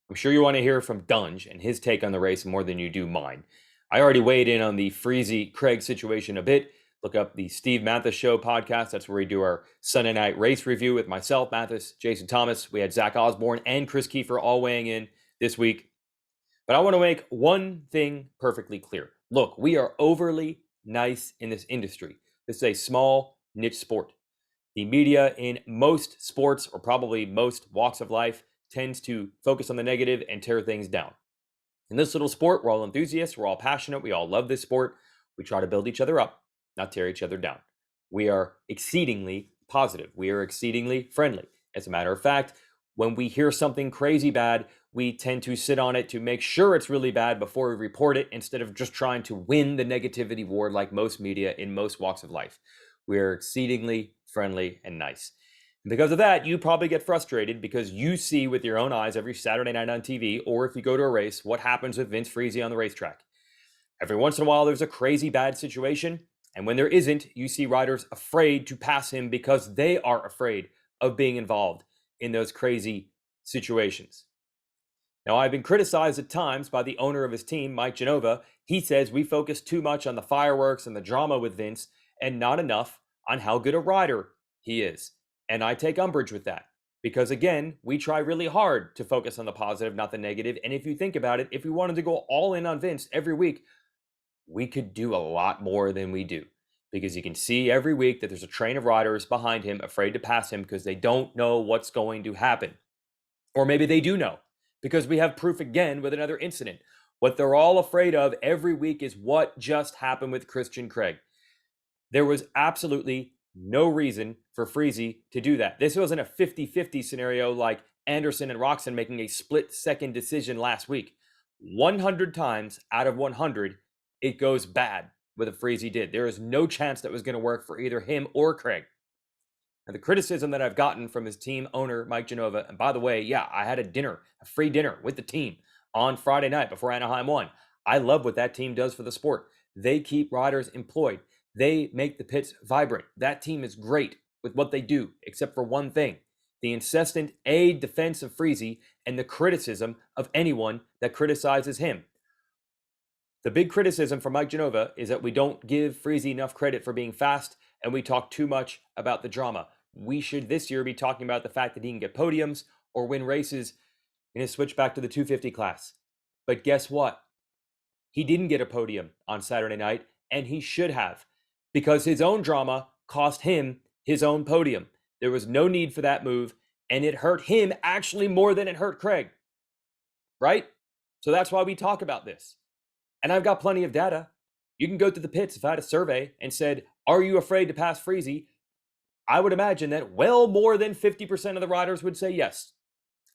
I'm sure you want to hear from Dunge and his take on the race more than you do mine. I already weighed in on the Friese-Craig situation a bit. Look up the Steve Mathis Show podcast. That's where we do our Sunday night race review with myself, Mathis, Jason Thomas. We had Zach Osborne and Chris Kiefer all weighing in this week. But I want to make one thing perfectly clear. Look, we are overly nice in this industry. This is a small niche sport. The media in most sports, or probably most walks of life, tends to focus on the negative and tear things down. In this little sport, we're all enthusiasts, we're all passionate, we all love this sport. We try to build each other up, not tear each other down. We are exceedingly positive. We are exceedingly friendly. As a matter of fact, when we hear something crazy bad, we tend to sit on it to make sure it's really bad before we report it, instead of just trying to win the negativity war like most media in most walks of life. We are exceedingly friendly and nice. And because of that, you probably get frustrated because you see with your own eyes every Saturday night on TV, or if you go to a race, what happens with Vince Friese on the racetrack. Every once in a while, there's a crazy bad situation. And when there isn't, you see riders afraid to pass him because they are afraid of being involved in those crazy situations. Now, I've been criticized at times by the owner of his team, Mike Genova. He says we focus too much on the fireworks and the drama with Vince and not enough on how good a rider he is. And I take umbrage with that because, again, we try really hard to focus on the positive, not the negative. And if you think about it, if we wanted to go all in on Vince every week, we could do a lot more than we do, because you can see every week that there's a train of riders behind him afraid to pass him because they don't know what's going to happen. Or maybe they do know, because we have proof again with another incident. What they're all afraid of every week is what just happened with Christian Craig. There was absolutely no reason for Friese to do that. This wasn't a 50-50 scenario like Anderson and Roxon making a split-second decision last week. 100 times out of 100, it goes bad with what Friese did. There is no chance that was going to work for either him or Craig. And the criticism that I've gotten from his team owner, Mike Genova, and by the way, yeah, I had a free dinner with the team on Friday night before Anaheim won. I love what that team does for the sport. They keep riders employed. They make the pits vibrant. That team is great with what they do, except for one thing: the incessant defense of Friese and the criticism of anyone that criticizes him. The big criticism from Mike Genova is that we don't give Friese enough credit for being fast, and we talk too much about the drama. We should this year be talking about the fact that he can get podiums or win races in his switch back to the 250 class. But guess what? He didn't get a podium on Saturday night, and he should have, because his own drama cost him his own podium. There was no need for that move, and it hurt him actually more than it hurt Craig. Right? So that's why we talk about this. And I've got plenty of data. You can go through the pits. If I had a survey and said, are you afraid to pass Friese? I would imagine that well more than 50% of the riders would say yes.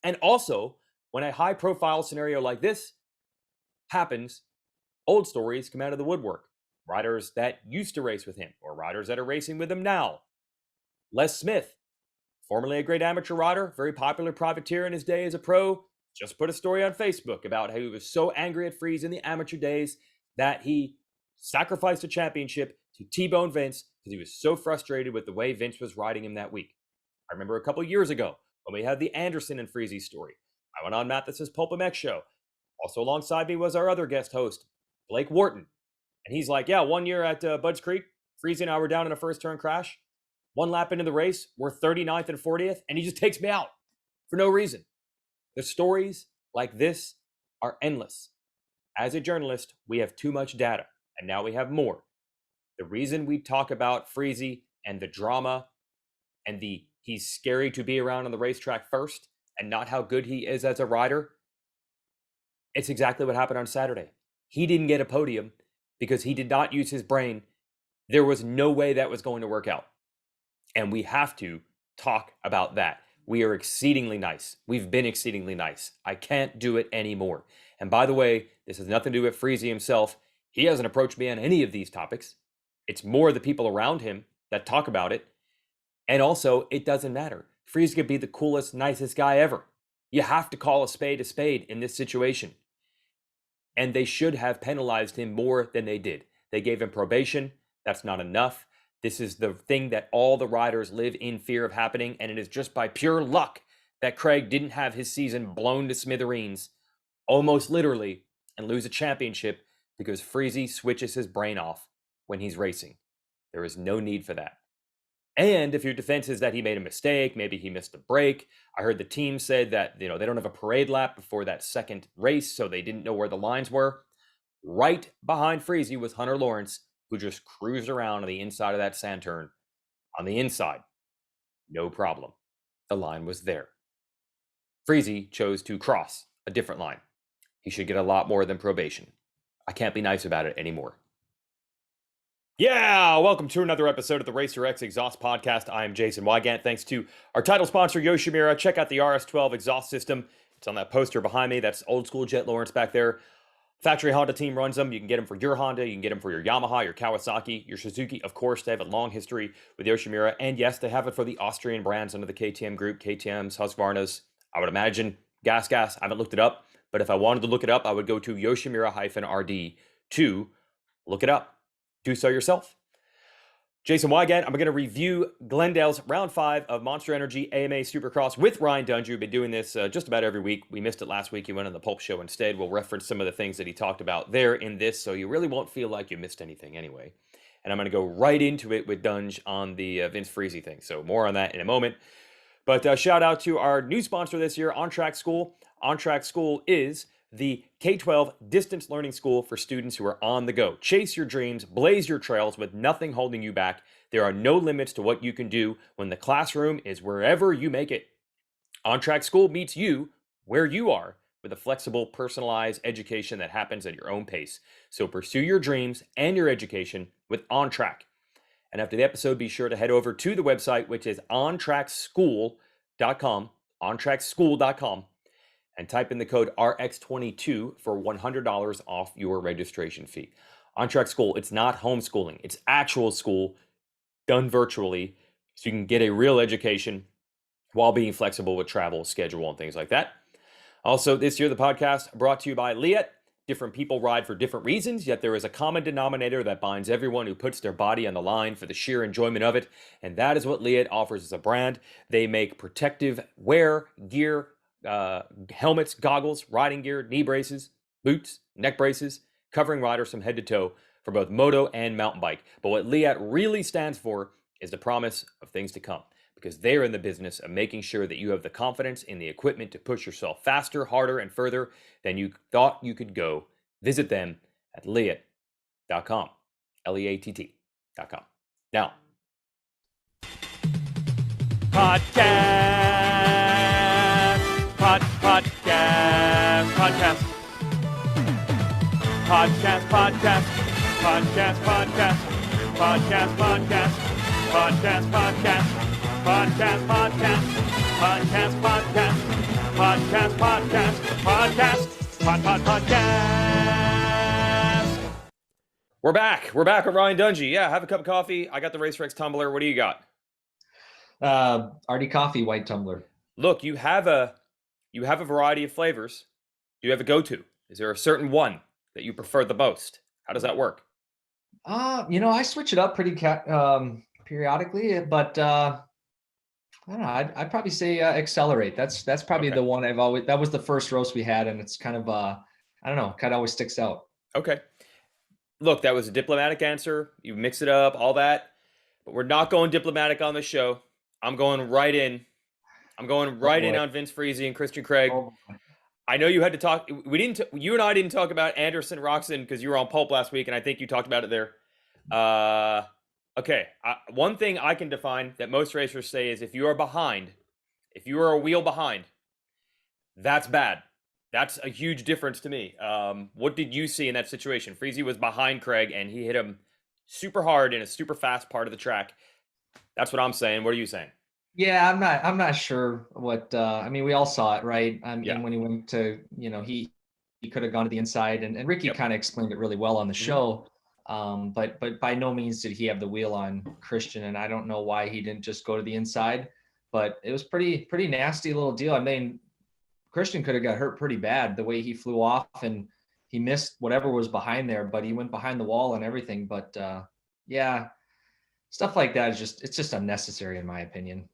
And also, when a high-profile scenario like this happens, old stories come out of the woodwork. Riders that used to race with him, or riders that are racing with him now. Les Smith, formerly a great amateur rider, very popular privateer in his day as a pro, just put a story on Facebook about how he was so angry at Friese in the amateur days that he sacrificed a championship to T-bone Vince because he was so frustrated with the way Vince was riding him that week. I remember a couple years ago when we had the Anderson and Friese story. I went on Mathis's Pulp MX show. Also alongside me was our other guest host, Blake Wharton. And he's like, yeah, 1 year at Budds Creek, Friese and I were down in a first turn crash. One lap into the race, we're 39th and 40th, and he just takes me out for no reason. The stories like this are endless. As a journalist, we have too much data, and now we have more. The reason we talk about Friese and the drama and he's scary to be around on the racetrack first and not how good he is as a rider, it's exactly what happened on Saturday. He didn't get a podium because he did not use his brain. There was no way that was going to work out. And we have to talk about that. We are exceedingly nice. We've been exceedingly nice. I can't do it anymore. And by the way, this has nothing to do with Friese himself. He hasn't approached me on any of these topics. It's more the people around him that talk about it. And also, it doesn't matter. Friese could be the coolest, nicest guy ever. You have to call a spade in this situation. And they should have penalized him more than they did. They gave him probation. That's not enough. This is the thing that all the riders live in fear of happening, and it is just by pure luck that Craig didn't have his season blown to smithereens, almost literally, and lose a championship because Friese switches his brain off when he's racing. There is no need for that. And if your defense is that he made a mistake, maybe he missed a break. I heard the team said that, they don't have a parade lap before that second race, so they didn't know where the lines were. Right behind Friese was Hunter Lawrence, who just cruised around on the inside of that sand turn. On the inside, no problem. The line was there. Friese chose to cross a different line. He should get a lot more than probation. I can't be nice about it anymore. Yeah, welcome to another episode of the Racer X Exhaust Podcast. I am Jason Weigandt. Thanks to our title sponsor, Yoshimura. Check out the RS12 exhaust system. It's on that poster behind me. That's old school Jet Lawrence back there. Factory Honda team runs them. You can get them for your Honda. You can get them for your Yamaha, your Kawasaki, your Suzuki. Of course, they have a long history with Yoshimura. And yes, they have it for the Austrian brands under the KTM group, KTMs, Husqvarnas. I would imagine Gas. I haven't looked it up. But if I wanted to look it up, I would go to Yoshimura-RD to look it up. Do so yourself. Jason Weigandt, I'm going to review Glendale's Round 5 of Monster Energy AMA Supercross with Ryan Dungey. We've been doing this just about every week. We missed it last week. He went on the Pulp Show instead. We'll reference some of the things that he talked about there in this, so you really won't feel like you missed anything anyway. And I'm going to go right into it with Dungey on the Vince Friese thing. So more on that in a moment. But shout out to our new sponsor this year, On Track School. On Track School is the K-12 distance learning school for students who are on the go. Chase your dreams, blaze your trails with nothing holding you back. There are no limits to what you can do when the classroom is wherever you make it. On Track School meets you where you are with a flexible, personalized education that happens at your own pace. So pursue your dreams and your education with On Track. And after the episode, be sure to head over to the website, which is ontrackschool.com, ontrackschool.com, and type in the code RX22 for $100 off your registration fee. On Track School, it's not homeschooling. It's actual school done virtually, so you can get a real education while being flexible with travel, schedule, and things like that. Also, this year, the podcast brought to you by Leatt. Different people ride for different reasons, yet there is a common denominator that binds everyone who puts their body on the line for the sheer enjoyment of it, and that is what Leatt offers as a brand. They make protective wear, gear, helmets, goggles, riding gear, knee braces, boots, neck braces, covering riders from head to toe for both moto and mountain bike. But what Leatt really stands for is the promise of things to come, because they're in the business of making sure that you have the confidence in the equipment to push yourself faster, harder, and further than you thought you could go. Visit them at leatt.com, Leatt.com. Now, podcast. We're back. We're back with Ryan Dungey. Yeah, have a cup of coffee. I got the Racer X tumbler. What do you got? RD Coffee white tumbler. Look, you have a variety of flavors. Do you have a go-to? Is there a certain one that you prefer the most? How does that work? I switch it up pretty periodically, but I don't know. I'd probably say Accelerate. That's probably the one that was the first roast we had, and it's kind of I don't know, kind of always sticks out. Okay. Look, that was a diplomatic answer. You mix it up, all that, but we're not going diplomatic on the show. I'm going right in. I'm going right in on Vince Friese and Christian Craig. I know you had to talk. You and I didn't talk about Anderson Roxon because you were on Pulp last week, and I think you talked about it there. Okay. One thing I can define that most racers say is if you are a wheel behind, that's bad. That's a huge difference to me. What did you see in that situation? Friese was behind Craig, and he hit him super hard in a super fast part of the track. That's what I'm saying. What are you saying? Yeah, I'm not sure what, we all saw it, right? And when he went to, he could have gone to the inside, and Ricky kind of explained it really well on the show. But by no means did he have the wheel on Christian, and I don't know why he didn't just go to the inside, but it was pretty nasty little deal. I mean, Christian could have got hurt pretty bad the way he flew off, and he missed whatever was behind there, but he went behind the wall and everything. But stuff like that it's just unnecessary in my opinion,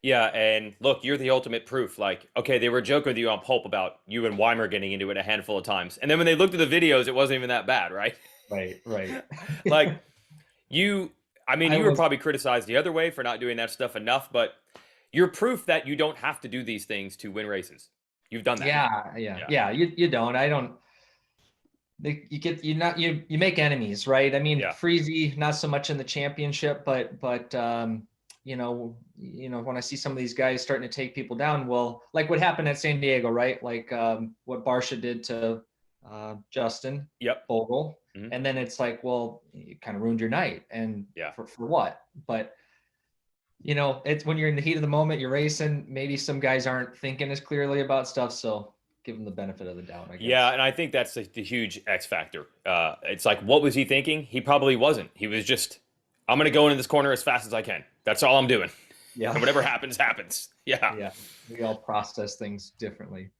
Yeah, and look, you're the ultimate proof. Like, okay, they were joking with you on Pulp about you and Weimer getting into it a handful of times, and then when they looked at the videos, it wasn't even that bad, right? Right. Like you, I mean, I you were was, probably criticized the other way for not doing that stuff enough, but you're proof that you don't have to do these things to win races. You've done that. Yeah. yeah. You don't. I don't. You get you make enemies, right? I mean, Yeah. Friese not so much in the championship, but when I see some of these guys starting to take people down, well, like what happened at San Diego, right? Like what Barsha did to Justin Yep. Bogle, Mhm. and then it's like, well, you kind of ruined your night, and Yeah. for what? But it's when you're in the heat of the moment, you're racing. Maybe some guys aren't thinking as clearly about stuff, so give them the benefit of the doubt, I Yeah, guess. and I think that's the huge X factor. It's like, what was he thinking? He probably wasn't. He was just, I'm going to go into this corner as fast as I can. That's all I'm doing. Yeah. And whatever happens, happens. Yeah. Yeah, we all process things differently.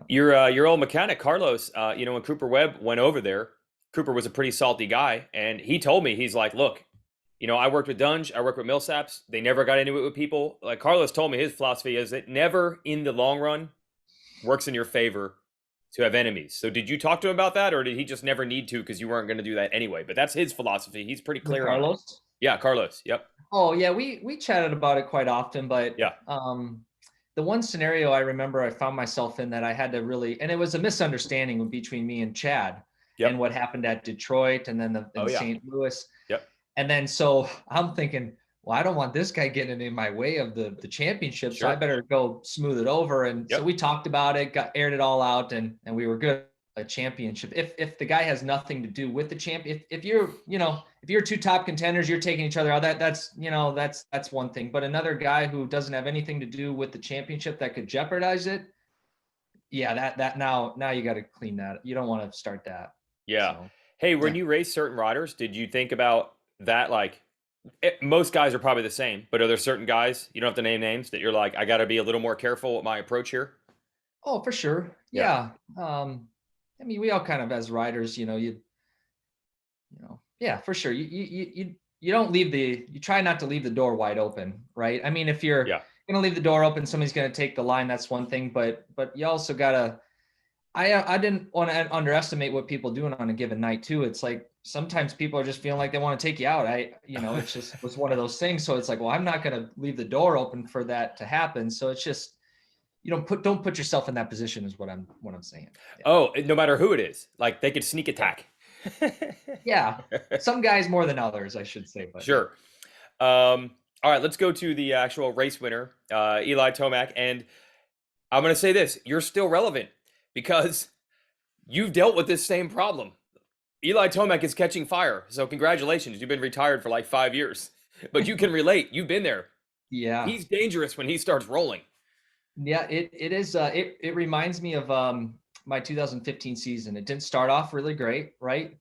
Yeah. Your old mechanic, Carlos, when Cooper Webb went over there, Cooper was a pretty salty guy. And he told me, he's like, look, I worked with Dunge, I worked with Millsaps. They never got into it with people. Like Carlos told me, his philosophy is it never in the long run works in your favor to have enemies. So did you talk to him about that, or did he just never need to because you weren't going to do that anyway? But that's his philosophy. He's pretty With clear on it. Carlos? Yeah, Carlos. Yep. Oh yeah, we chatted about it quite often, but Yeah. the one scenario I remember I found myself in that I had to really, and it was a misunderstanding between me and Chad and Yep. what happened at Detroit and then Oh in yeah. St. Louis. Yep. And then so I'm thinking, well, I don't want this guy getting in my way of the championship, so I Sure. better go smooth it over. And so Yep. we talked about it, aired it all out, and we were good. A championship. If the guy has nothing to do with the champion, if you're if you're two top contenders, you're taking each other out. That's one thing. But another guy who doesn't have anything to do with the championship that could jeopardize it, yeah, that now you got to clean that. You don't want to start that. Yeah. So Hey, when yeah. you race certain riders, did you think about that? Like, most guys are probably the same, but are there certain guys, you don't have to name names, that you're like, I got to be a little more careful with my approach here? Oh, for sure. Yeah. Yeah. I mean, we all kind of as riders, yeah, for sure. You don't you try not to leave the door wide open, right? I mean, if you're Yeah. going to leave the door open, somebody's going to take the line. That's one thing, but you also gotta. I didn't want to underestimate what people doing on a given night too. It's like sometimes people are just feeling like they want to take you out. It's just was one of those things. So it's like, well, I'm not going to leave the door open for that to happen. So it's just don't put yourself in that position is what I'm saying. Yeah. Oh, no matter who it is, like they could sneak attack. Yeah, some guys more than others, I should say. But Sure. All right, let's go to the actual race winner, Eli Tomac. And I'm going to say this, you're still relevant because you've dealt with this same problem. Eli Tomac is catching fire. So congratulations. You've been retired for like 5 years, but you can relate. You've been there. yeah, He's dangerous when he starts rolling. yeah, it is. It reminds me of my 2015 season. It didn't start off really great, right?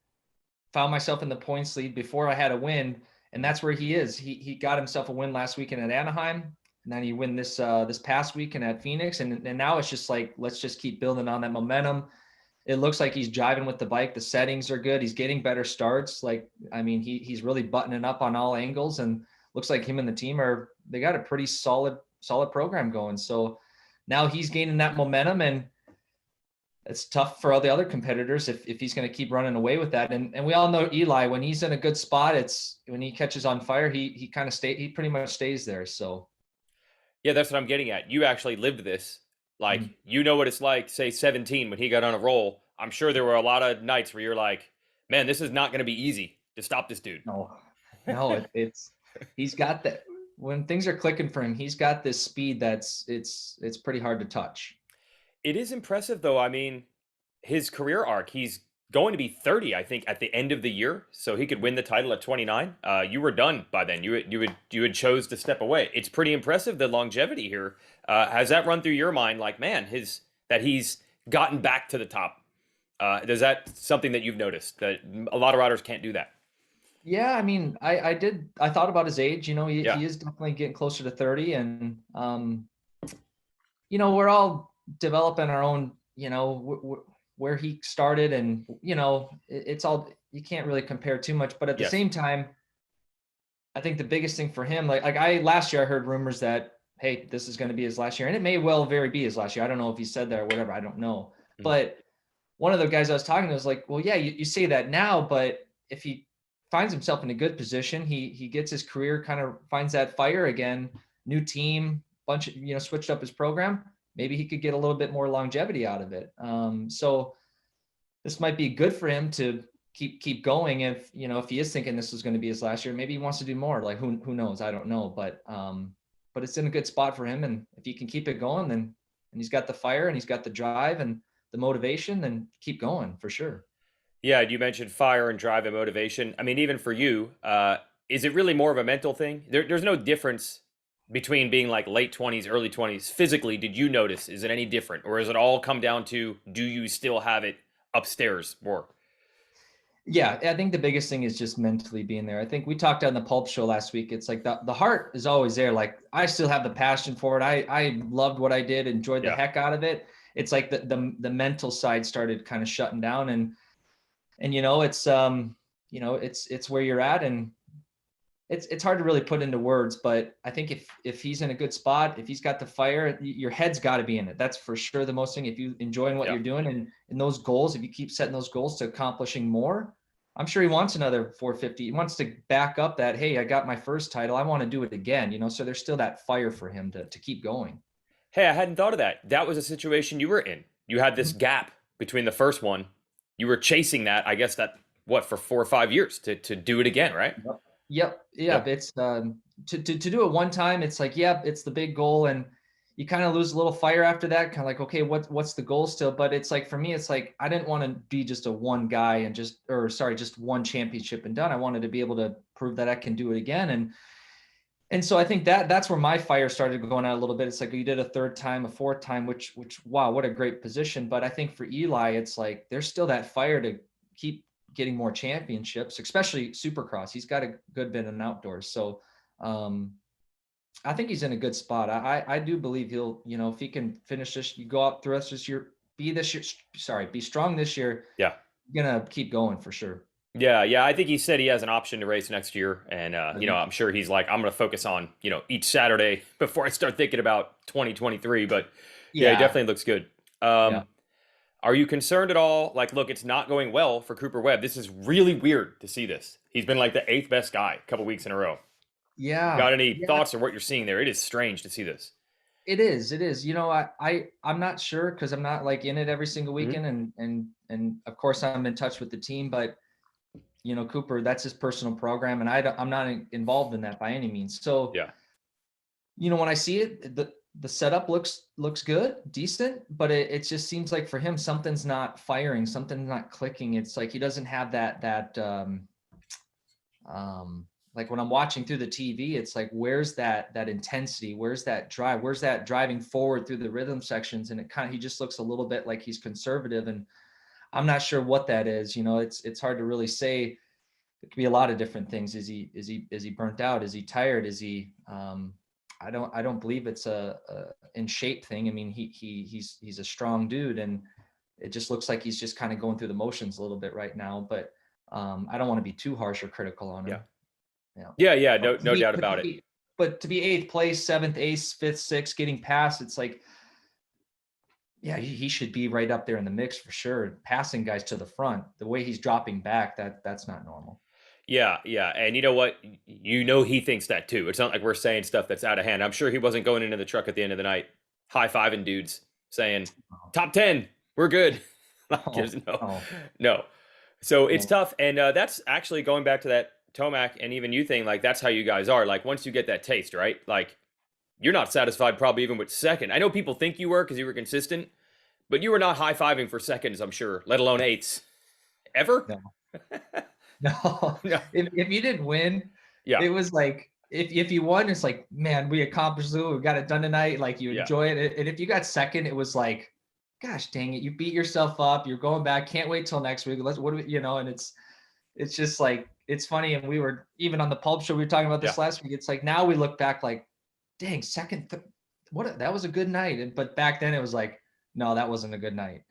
Found myself in the points lead before I had a win, and that's where he is. He got himself a win last weekend at Anaheim, and then he win this past weekend at Phoenix, and now it's just like let's just keep building on that momentum. It looks like he's driving with the bike. The settings are good. He's getting better starts. Like I mean, he's really buttoning up on all angles, and looks like him and the team they got a pretty solid program going. So now he's gaining that momentum, and it's tough for all the other competitors if he's going to keep running away with that. And we all know Eli, when he's in a good spot, it's when he catches on fire, he pretty much stays there. So Yeah, that's what I'm getting at. You actually lived this. Like, you know what it's like, say 17 when he got on a roll. I'm sure there were a lot of nights where you're like, man, this is not going to be easy to stop this dude. no, he's got that when things are clicking for him, he's got this speed it's pretty hard to touch. It is impressive, though. I mean, his career arc, he's going to be 30, I think, at the end of the year, so he could win the title at 29. You were done by then. You had chose to step away. It's pretty impressive, the longevity here. Has that run through your mind? Like, man, that he's gotten back to the top. Is that something that you've noticed that a lot of riders can't do that? Yeah, I mean, I did. I thought about his age. Yeah. He is definitely getting closer to 30, and we're all developing our own. Where he started, and it's all you can't really compare too much. But at the Yes. same time, I think the biggest thing for him, like I last year, I heard rumors that hey, this is going to be his last year. And it may well very be his last year. I don't know if he said that or whatever. I don't know. Mm-hmm. But one of the guys I was talking to was like, well, yeah, you say that now, but if he finds himself in a good position, he gets his career, kind of finds that fire again, new team, bunch of, switched up his program, maybe he could get a little bit more longevity out of it. So this might be good for him to keep going. If he is thinking this is going to be his last year, maybe he wants to do more. Like who knows? I don't know, but it's in a good spot for him. And if he can keep it going, then and he's got the fire and he's got the drive and the motivation, then keep going for sure. Yeah, you mentioned fire and drive and motivation. I mean, even for you, is it really more of a mental thing? There's no difference between being like late 20s, early 20s. Physically, did you notice? Is it any different? Or does it all come down to, do you still have it upstairs more? Yeah, I think the biggest thing is just mentally being there. I think we talked on the Pulp Show last week. It's like the heart is always there. Like I still have the passion for it. I loved what I did, enjoyed the heck out of it. It's like the mental side started kind of shutting down, and it's where you're at, and it's hard to really put into words, but I think if he's in a good spot, if he's got the fire, your head's got to be in it. That's for sure the most thing. If you enjoying what you're doing and those goals, if you keep setting those goals to accomplishing more, I'm sure he wants another 450. He wants to back up that, hey, I got my first title, I want to do it again, so there's still that fire for him to keep going. Hey, I hadn't thought of that. That was a situation you were in. You had this gap between the first one. You were chasing that, I guess for 4 or 5 years to do it again, right? Yep. It's to do it one time. It's like, it's the big goal, and you kind of lose a little fire after that. Kind of like, okay, what's the goal still? But it's like, for me, it's like, I didn't want to be just a one guy and just one championship and done. I wanted to be able to prove that I can do it again. And so I think that's where my fire started going out a little bit. It's like, you did a third time, a fourth time, which wow, what a great position. But I think for Eli, it's like, there's still that fire to keep getting more championships, especially Supercross. He's got a good bit in outdoors. So I think he's in a good spot. I do believe he'll, if he can finish this, you go out the rest of this year, be strong this year. Yeah. Gonna keep going for sure. Yeah. I think he said he has an option to race next year. And, I'm sure he's like, I'm going to focus on, each Saturday before I start thinking about 2023. But yeah, he definitely looks good. Are you concerned at all? Like, look, it's not going well for Cooper Webb. This is really weird to see this. He's been like the 8th best guy a couple weeks in a row. Yeah. Got any thoughts on what you're seeing there? It is strange to see this. It is. I'm not sure, because I'm not like in it every single weekend, and of course I'm in touch with the team, but Cooper, that's his personal program, and I'm not involved in that by any means. So when I see it, the setup looks good, decent, but it just seems like for him, something's not firing, something's not clicking. It's like he doesn't have that like when I'm watching through the TV, it's like, where's that intensity? Where's that drive? Where's that driving forward through the rhythm sections? And he just looks a little bit like he's conservative, and I'm not sure what that is. It's hard to really say. It could be a lot of different things. Is he burnt out? Is he tired? Is he I don't believe it's a in shape thing. I mean, he's a strong dude, and it just looks like he's just kind of going through the motions a little bit right now. But I don't want to be too harsh or critical on him. Yeah. No doubt about it. But to be 8th place, 7th, 8th, 5th, 6th, getting past, it's like, yeah, he should be right up there in the mix for sure. Passing guys to the front, the way he's dropping back, that's not normal. Yeah. And you know what? He thinks that too. It's not like we're saying stuff that's out of hand. I'm sure he wasn't going into the truck at the end of the night, high-fiving dudes, saying, top 10, we're good. No. So it's tough. And that's actually going back to that Tomac and even you thing. Like, that's how you guys are. Like, once you get that taste, right? like, you're not satisfied probably even with second. I know people think you were because you were consistent, but you were not high-fiving for seconds, I'm sure, let alone 8ths. Ever? No. If you didn't win, it was like, if you won, it's like, man, we accomplished it. We got it done tonight. Like, you enjoy it. And if you got second, it was like, gosh, dang it, you beat yourself up. You're going back. Can't wait till next week. And it's just like, it's funny. And we were even on the Pulp Show, we were talking about this last week. It's like, now we look back like, dang, second, that was a good night. But back then it was like, no, that wasn't a good night.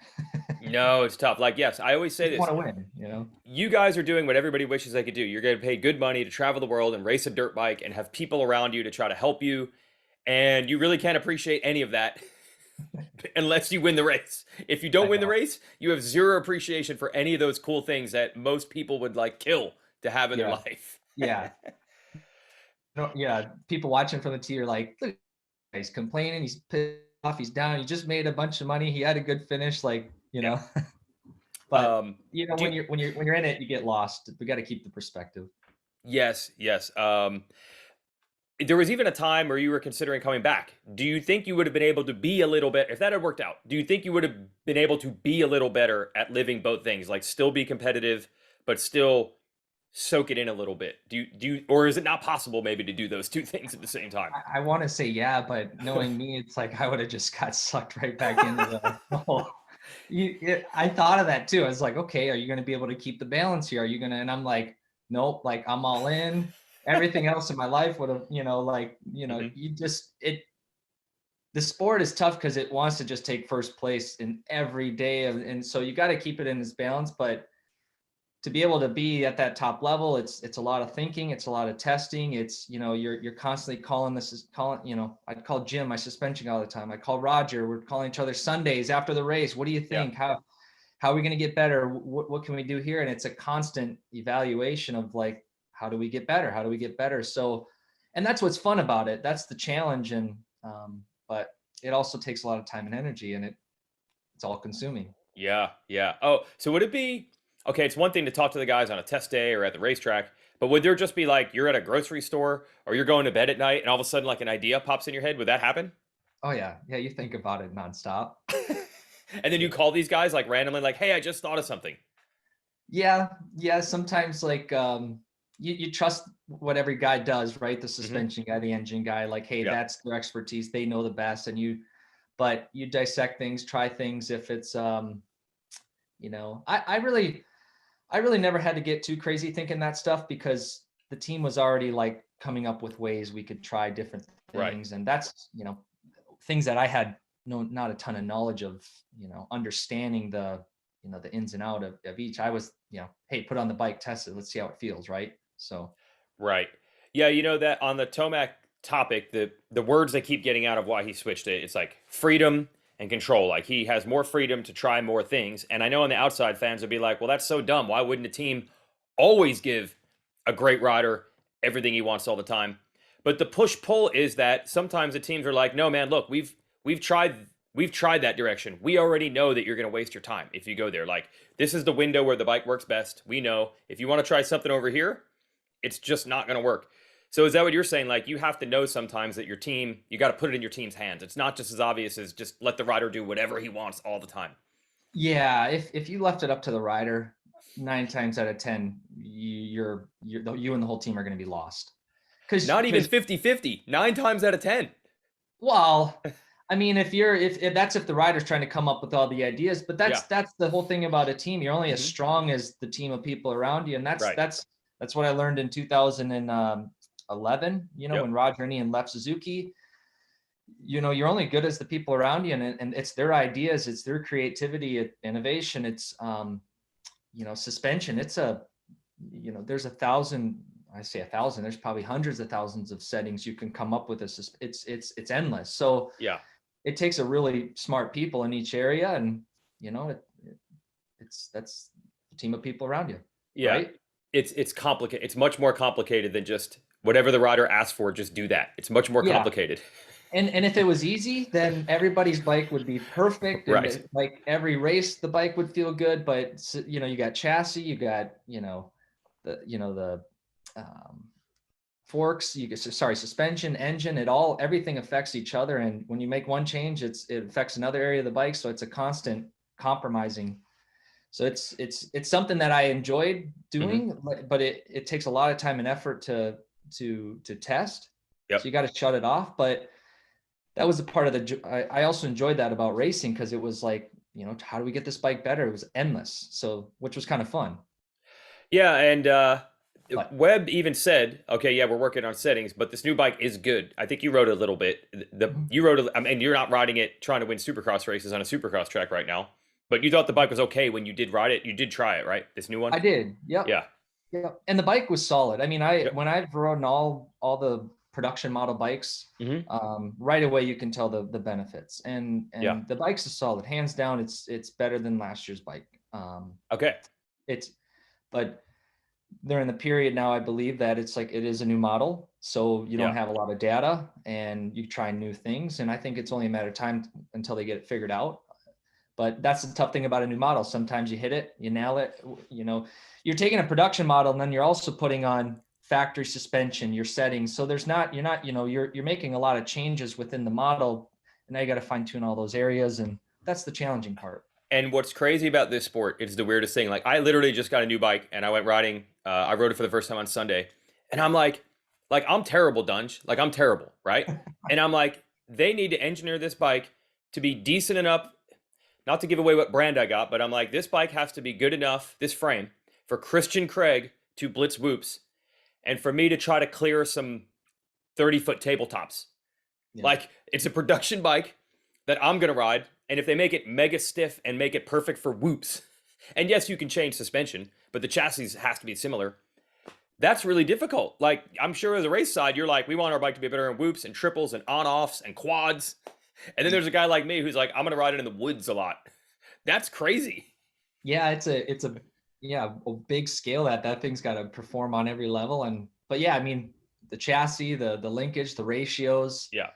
No, it's tough. Like, yes, I always say this. You want to win, You guys are doing what everybody wishes they could do. You're going to pay good money to travel the world and race a dirt bike and have people around you to try to help you. And you really can't appreciate any of that unless you win the race. If you don't I win the know. race, you have zero appreciation for any of those cool things that most people would like kill to have in their Yeah. life. Yeah. No, yeah. People watching from the T are like, look, he's complaining, he's pissed off, he's down, he just made a bunch of money, he had a good finish, like, Yeah. but Do when you're in it, you get lost. We got to keep the perspective. yes, yes. There was even a time where you were considering coming back. Do you think you would have been able to be a little bit, if that had worked out, do you think you would have been able to be a little better at living both things, like still be competitive, but still soak it in a little bit? Or is it not possible maybe to do those two things at the same time? I want to say yeah, but knowing me, it's like I would have just got sucked right back into the whole. I thought of that too. I was like, okay, are you going to be able to keep the balance here? Are you going to? And I'm like, nope. Like I'm all in. Everything else in my life would have, Mhm. you just it. The sport is tough because it wants to just take first place in every day, and so you got to keep it in this balance. But to be able to be at that top level, it's a lot of thinking, it's a lot of testing. It's you're constantly calling. I'd call Jim, my suspension guy, all the time. I call Roger. We're calling each other Sundays after the race. What do you Yeah. think? How are we going to get better? What can we do here? And it's a constant evaluation of like, how do we get better? How do we get better? So, and that's what's fun about it. That's the challenge. And but it also takes a lot of time and energy, and it's all consuming. Yeah, yeah. Oh, so would it be okay? It's one thing to talk to the guys on a test day or at the racetrack, but would there just be like you're at a grocery store or you're going to bed at night and all of a sudden like an idea pops in your head? Would that happen? Oh yeah, yeah. You think about it nonstop. And then you call these guys like randomly, like, "Hey, I just thought of something." Yeah, yeah. Sometimes like you trust what every guy does, right? The Hmm. suspension guy, the engine guy, like, hey, Yeah, that's their expertise. They know the best. But you dissect things, try things if it's I really never had to get too crazy thinking that stuff because the team was already like coming up with ways we could try different right. things. And that's, things that I had not a ton of knowledge of, understanding the ins and out of each. I was, hey, put on the bike, test it, let's see how it feels, right? So Right. Yeah, you know that on the Tomac topic, the words they keep getting out of why he switched it, it's like freedom and control. Like he has more freedom to try more things. And I know on the outside fans would be like, well, that's so dumb. Why wouldn't a team always give a great rider everything he wants all the time? But the push pull is that sometimes the teams are like, no, man, look, we've tried that direction. We already know that you're going to waste your time if you go there. Like this is the window where the bike works best. We know if you want to try something over here, it's just not going to work. So is that what you're saying? Like you have to know sometimes that your team, you got to put it in your team's hands. It's not just as obvious as just let the rider do whatever he wants all the time. yeah, if you left it up to the rider, 9 times out of 10, you and the whole team are going to be lost. Not even Because 50-50, 9 times out of 10. Well, I mean, if that's if the rider's trying to come up with all the ideas, but Yeah. that's the whole thing about a team. You're only as Hmm. strong as the team of people around you, and that's Right. that's that's what I learned in 2011. Yep. When Roger and Ian left Suzuki, you're only good as the people around you, and it's their ideas, it's their creativity, innovation. It's suspension. It's there's a thousand. I say a thousand. There's probably hundreds of thousands of settings you can come up with. It's endless. So Yeah. it takes a really smart people in each area, and that's a team of people around you, Yeah. right? It's complicated. It's much more complicated than just whatever the rider asks for, just do that. It's much more Yeah. complicated. And if it was easy, then everybo's bike would be perfect, and Right. like every race the bike would feel good. But you got chassis, you got the um, forks, suspension, engine, everything affects each other, and when you make one change, it affects another area of the bike, so it's a constant compromising. So it's something that I enjoyed Hmm. doing, but it takes a lot of time and effort to test. So Yep. you got to shut it off. But that was a part of I also enjoyed that about racing, because it was like, how do we get this bike better? It was endless. So, which was kind of fun. Yeah, and But Webb even said, "Okay, yeah, we're working on settings, but this new bike is good." I think you wrote a little bit. You wrote, I mean, you're not riding it trying to win Supercross races on a Supercross track right now, but you thought the bike was okay when you did ride it. You did try it, right? This new one. I did. Yep. Yeah. Yep. And the bike was solid. I mean, Yep. when I've ridden all the production model bikes, Mm-hmm. right away you can tell the benefits. And Yeah. the bike's is solid, hands down. It's better than last year's bike. Okay. But they're in the period now, I believe, that it's like it is a new model, so you don't have a lot of data, and you try new things. And I think it's only a matter of time until they get it figured out. But that's the tough thing about a new model. Sometimes you hit it, you nail it. You're taking a production model, and then you're also putting on factory suspension, your settings. So you're making a lot of changes within the model, and now you got to fine tune all those areas, and that's the challenging part. And what's crazy about this sport, it's the weirdest thing. Like, I literally just got a new bike and I went riding. I rode it for the first time on Sunday, and I'm like I'm terrible, Dunge. Like, I'm terrible, right? And I'm like, they need to engineer this bike to be decent enough, not to give away what brand I got, but I'm like, this bike has to be good enough, this frame, for Christian Craig to blitz whoops, and for me to try to clear some 30-foot tabletops. Yeah. Like, it's a production bike that I'm gonna ride. And if they make it mega stiff and make it perfect for whoops, and yes, you can change suspension, but the chassis has to be similar. That's really difficult. Like, I'm sure as a race side, you're like, we want our bike to be better in whoops and triples and on-offs and quads. And then there's a guy like me who's like, I'm gonna ride it in the woods a lot. That's crazy. Yeah, it's a big scale that thing's got to perform on every level. But yeah, I mean, the chassis, the linkage, the ratios. Yeah.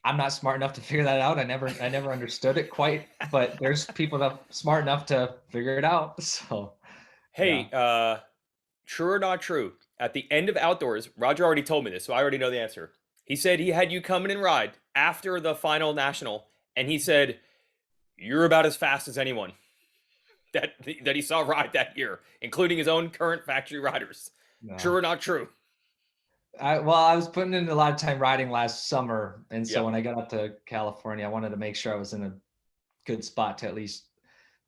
I'm not smart enough to figure that out. I never understood it quite, but there's people smart enough to figure it out. So, hey, yeah. True or not true? At the end of outdoors, Roger already told me this, so I already know the answer. He said he had you come in and ride after the final national, and he said you're about as fast as anyone that he saw ride that year, including his own current factory riders. No. True or not true? I was putting in a lot of time riding last summer. And so when I got up to California, I wanted to make sure I was in a good spot to at least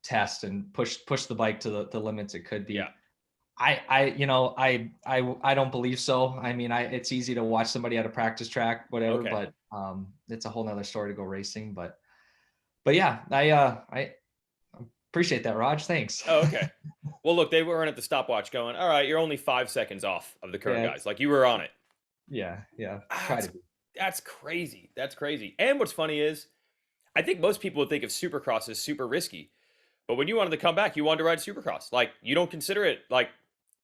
test and push the bike to the limits it could be. Yeah. I don't believe so. I mean, it's easy to watch somebody at a practice track, whatever, but it's a whole nother story to go racing. But yeah, I appreciate that, Raj. Thanks. Oh, okay. Well, look, they weren't at the stopwatch going, all right, you're only 5 seconds off of the current guys. Like, you were on it. Yeah. That's crazy. That's crazy. And what's funny is, I think most people would think of Supercross as super risky. But when you wanted to come back, you wanted to ride Supercross. Like, you don't consider it, like,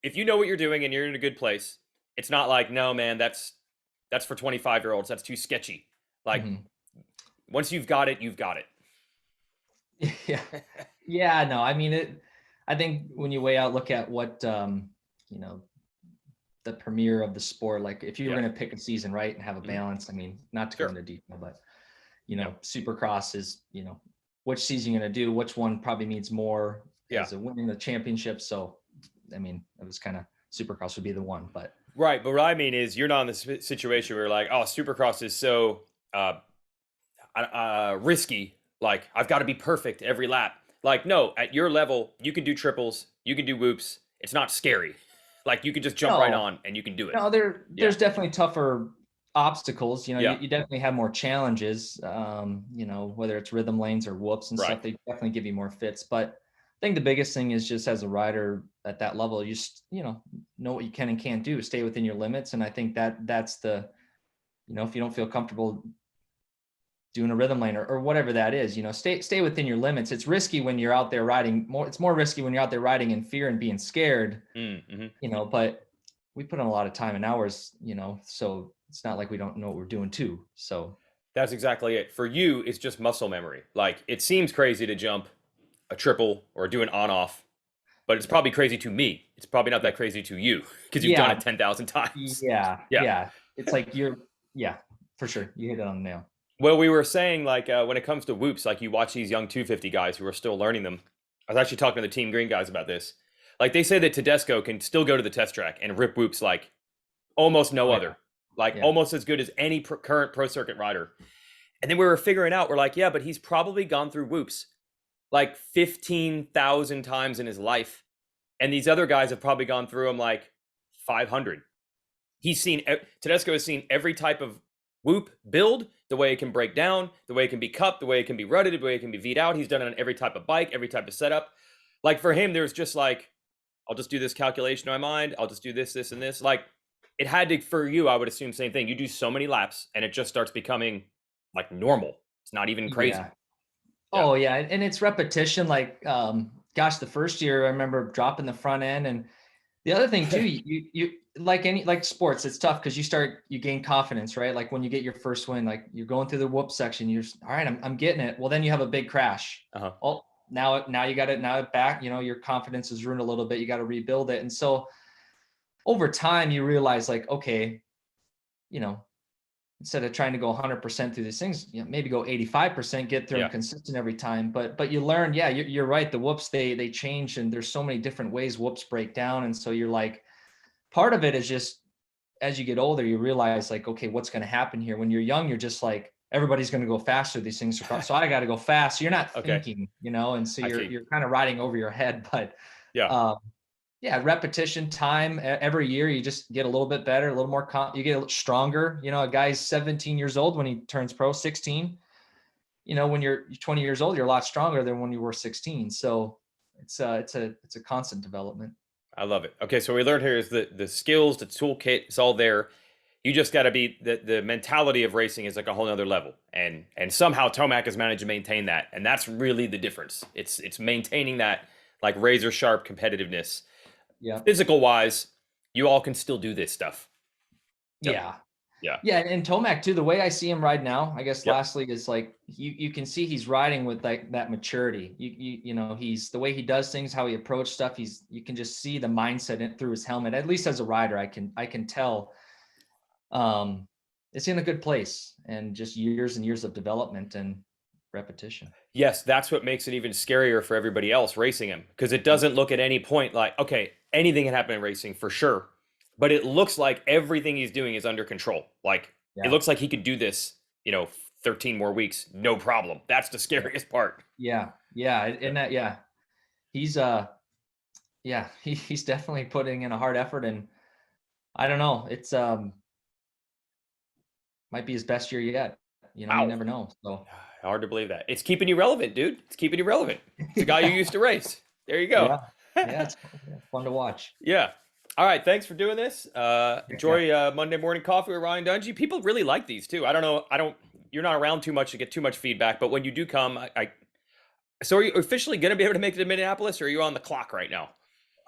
if you know what you're doing and you're in a good place, it's not like, no, man, that's for 25-year-olds. That's too sketchy. Like, once you've got it, you've got it. Yeah. Yeah, no, I mean, I think when you weigh out, look at what, the premiere of the sport, like if you were going to pick a season, right, and have a balance, I mean, not to go into detail, but, Supercross is, which season you're going to do, which one probably means more as a winning the championship. So, I mean, it was kind of Supercross would be the one, but. Right. But what I mean is, you're not in this situation where you're like, oh, Supercross is so risky. Like, I've got to be perfect every lap. Like, no, at your level, you can do triples, you can do whoops. It's not scary. Like, you can just jump right on and you can do it. No, there's definitely tougher obstacles. You definitely have more challenges, whether it's rhythm lanes or whoops and stuff, they definitely give you more fits. But I think the biggest thing is just as a rider at that level, you know what you can and can't do, stay within your limits. And I think that's the, if you don't feel comfortable doing a rhythm lane or whatever that is, stay within your limits. It's risky when you're out there riding it's more risky when you're out there riding in fear and being scared, but we put in a lot of time and hours, so it's not like we don't know what we're doing too. So that's exactly it. For you, it's just muscle memory. Like, it seems crazy to jump a triple or do an on-off, but it's probably crazy to me. It's probably not that crazy to you because you've done it 10,000 times. Yeah. It's like for sure. You hit it on the nail. Well, we were saying, like, when it comes to whoops, like, you watch these young 250 guys who are still learning them. I was actually talking to the Team Green guys about this. Like, they say that Tedesco can still go to the test track and rip whoops like almost no other. Like, almost as good as any current pro circuit rider. And then we were figuring out, we're like, yeah, but he's probably gone through whoops like 15,000 times in his life. And these other guys have probably gone through them like 500. Tedesco has seen every type of whoop build, the way it can break down, the way it can be cupped, the way it can be rutted, the way it can be V'd out. He's done it on every type of bike, every type of setup. Like, for him, there's just like, I'll just do this calculation in my mind. I'll just do this, this, and this. Like, it had to, for you, I would assume same thing. You do so many laps and it just starts becoming like normal. It's not even crazy. Yeah. Oh yeah. And it's repetition. Like, gosh, the first year I remember dropping the front end. And the other thing too, you like sports, it's tough because you gain confidence, right? Like when you get your first win, like you're going through the whoop section, you're just, all right, I'm getting it. Well, then you have a big crash. Oh, now you got it. Now back, your confidence is ruined a little bit. You got to rebuild it. And so over time you realize like, okay, instead of trying to go 100% through these things, maybe go 85%, get through them consistent every time. But you learn, you're right. The whoops, they change, and there's so many different ways whoops break down. And so you're like, part of it is just, as you get older, you realize like, okay, what's going to happen here? When you're young, you're just like, everybody's going to go faster. These things are, so I got to go fast. So you're not thinking, and so you're kind of riding over your head, but repetition, time, every year you just get a little bit better, a little more, you get stronger. A guy's 17 years old when he turns pro, 16, when you're 20 years old, you're a lot stronger than when you were 16. So it's a constant development. I love it. Okay. So we learned here is the skills, the toolkit, it's all there. You just got to be the mentality of racing is like a whole nother level. And somehow Tomac has managed to maintain that. And that's really the difference. It's maintaining that like razor sharp competitiveness. Yeah. Physical wise, you all can still do this stuff. Yeah. And Tomac too, the way I see him ride now, I guess lastly is like, you can see he's riding with like that maturity. He's the way he does things, how he approaches stuff. You can just see the mindset through his helmet. At least as a rider, I can tell it's in a good place, and just years and years of development and repetition. Yes, that's what makes it even scarier for everybody else racing him, because it doesn't look at any point like, okay, anything can happen in racing for sure, but it looks like everything he's doing is under control. Like it looks like he could do this, 13 more weeks, no problem. That's the scariest part. And that, he's he's definitely putting in a hard effort, and I don't know, it's might be his best year yet. You never know. So hard to believe that. It's keeping you relevant, dude. It's keeping you relevant. It's a guy you used to race. There you go. It's fun to watch. Yeah. All right. Thanks for doing this. Enjoy Monday morning coffee with Ryan Dungey. People really like these too. I don't know. You're not around too much to get too much feedback, but when you do come, so are you officially going to be able to make it to Minneapolis, or are you on the clock right now?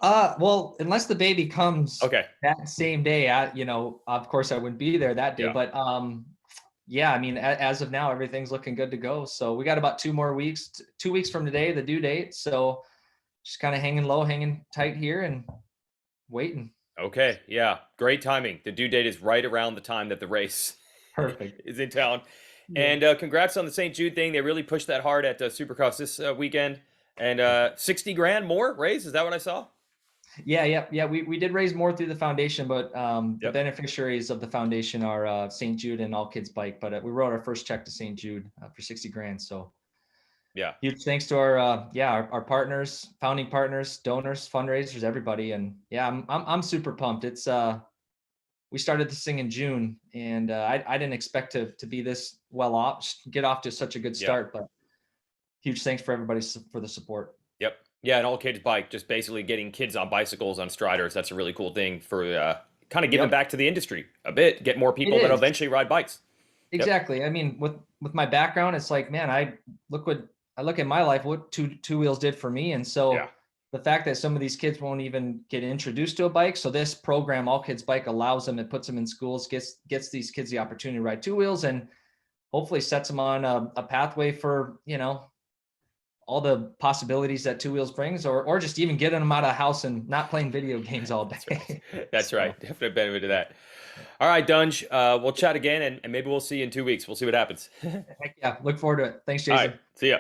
Well, unless the baby comes that same day, of course I wouldn't be there that day, but I mean, as of now, everything's looking good to go. So we got about 2 more weeks, 2 weeks from today, the due date. So just kind of hanging low, hanging tight here and waiting. Okay. Yeah. Great timing. The due date is right around the time that the race is in town. And congrats on the St. Jude thing. They really pushed that hard at Supercross this weekend. And 60 grand more raise. Is that what I saw? Yeah. We did raise more through the foundation, but the beneficiaries of the foundation are St. Jude and All Kids Bike. But we wrote our first check to St. Jude for 60 grand. So huge thanks to our partners, founding partners, donors, fundraisers, everybody. And I'm super pumped. It's we started this thing in June, and I didn't expect to be this well off, get off to such a good start. But huge thanks for everybody for the support. Yep. Yeah, an All Kids Bike, just basically getting kids on bicycles, on striders. That's a really cool thing for kind of giving back to the industry a bit, get more people that eventually ride bikes. Exactly. I mean, with my background, it's like, man, I look at my life, what two wheels did for me. And so the fact that some of these kids won't even get introduced to a bike. So this program, All Kids Bike, allows them, it puts them in schools, gets these kids the opportunity to ride 2 wheels, and hopefully sets them on a pathway for, all the possibilities that 2 wheels brings, or just even getting them out of the house and not playing video games all day. That's right. Definitely benefit of that. All right, Dunge, we'll chat again, and maybe we'll see you in 2 weeks. We'll see what happens. Heck yeah. Look forward to it. Thanks, Jason. All right. See ya.